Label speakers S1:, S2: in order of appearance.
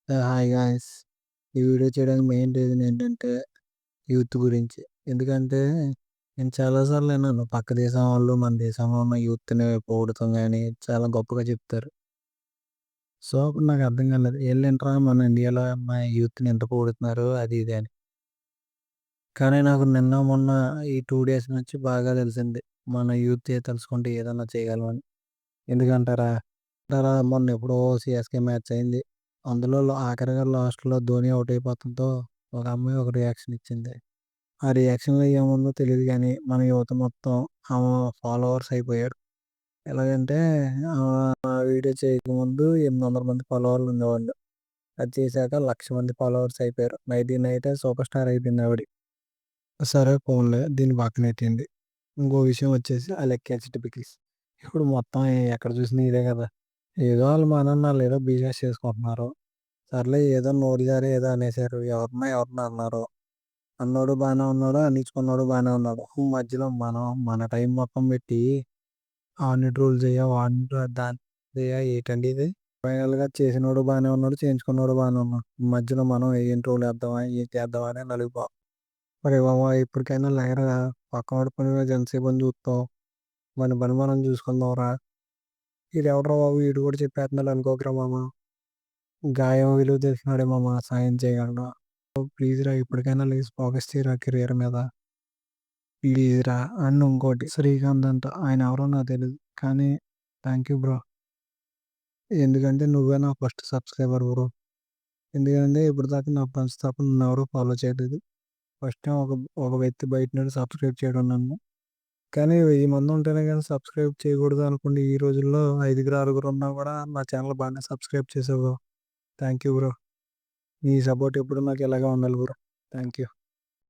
S1: Hi guys. ఈ video చేయడానికి main reason ఏంటంటే యూత్ గురించి. ఎందుకంటే నేను చాలా సార్లు విన్నాను పక్క దేశం వాళ్ళు మన దేశంలో ఉన్న యూత్‌ని పొగడుతాం గాని, చాలా గొప్పగా చెప్తారు. సో, అప్పుడు నాకు అర్థం కాలేదు. ఈళ్ళేంట్రా మన ఇండియాలో ఉన్న యూత్‌ని ఇంత పొగుడుతున్నారు అది ఇది అని. కానీ నాకు నిన్న మొన్న ఈ 2 డేస్ నుంచి బాగా తెలిసింది. మన యూత్ తలుచుకుంటే ఏదన్నా చేయగలమని. ఎందుకంటారా? మొన్న ఎప్పుడో సీఎస్‌కే మ్యాచ్ అయింది. అందులో ఆఖరిగా లాస్ట్‌లో ధోని ఔట్ అయిపోవడంతో ఒక అమ్మాయి ఒక రియాక్షన్ ఇచ్చింది. ఆ రియాక్షన్‌లో ఏముందో తెలీదు గానీ, మన యువత మొత్తం ఆమె ఫాలోవర్స్ అయిపోయారు. ఎలాగంటే ఆ వీడియో చేయకముందు 800 మంది ఫాలోవర్లు ఉండేవాళ్ళు. అది చేశాక 1,00,000 మంది ఫాలోవర్స్ అయిపోయారు. నైట్‌కి నైటే సూపర్ స్టార్ అయిపోయింది ఆవిడ. సరే పోన్లే దీన్ని పక్కనెట్టేయండి. ఇంకో విషయం వచ్చేసి అలెక్కా చిట్టిపికిల్స్. ఇప్పుడు మొత్తం ఎక్కడ చూసినా ఇదే కదా! ఏదో ఆళ్ళు మనోళ్ళు ఆళ్ళేదో బిజినెస్ చేసుకుంటున్నారు. సర్లే ఏదో నోరు జారి ఏదో అనేసారు. ఎవరినో అన్నారు. అన్నోడు బానే ఉన్నాడు. అన్నించుకున్నోడు బానే ఉన్నాడు. మధ్యలో మనం మన టైం మొత్తం పెట్టి ఆడిని ట్రోల్ చెయ్య, వాడిని దాన్ని చెయ్య ఏటండి ఇది? ఫైనల్‌గా చేసినోడు బానే ఉన్నాడు. చేయించుకున్నోడు బానే ఉన్నాడు. మధ్యలో మనం ఏం ట్రోల్ ఏద్దామా? ఏం చేద్దామా అని నలిగిపోతున్నాం. ఒరేయ్ మామ ఇప్పటికైనా లేగరా! పక్కనోడి పని మీద ఎంతసేపని చూత్తావు? మన పని మనం చూసుకుందాంరా! ఈడెవడ్రా బాబు! ఈడు కూడా చెప్పేత్తన్నాడు అనుకోకురా మామ! గాయం విలువ తెలిసినోడే మామ సాయం చేయగలడు. ప్లీజ్ రా ఇప్పటికైనా లేసి ఫోకస్ చేయరా కెరియర్ మీద. ప్లీజ్ రా అండ్ ఇంకోటి శ్రీకాంత్ అంట. ఆయన ఎవరో నాకు తెలీదు. కానీ థాంక్ యూ బ్రో. ఎందుకంటే నువ్వే నా ఫస్ట్ సబ్‌స్క్రైబర్ బ్రో. ఎందుకంటే ఇప్పటిదాకా నా ఫ్రెండ్స్ తప్ప నన్నెవరు ఫాలో చేయలేదు. ఫస్ట్ టైమ్ ఒక ఒక వ్యక్తి బయట నుండి సబ్‌స్క్రైబ్ చేయడం నన్ను. కానీ 1000 మంది ఉంటేనే గాని సబ్‌స్క్రైబ్ చేయకూడదు అనుకోండి. ఈ రోజుల్లో ఐదుగురు, ఆరుగురు ఉన్నా కూడా నా ఛానెల్ బాగానే సబ్‌స్క్రైబ్ చేసావు బ్రో. Thank you bro. నీ సపోర్ట్ ఎప్పుడు నాకు ఇలాగే ఉండాలి బ్రో. Thank you.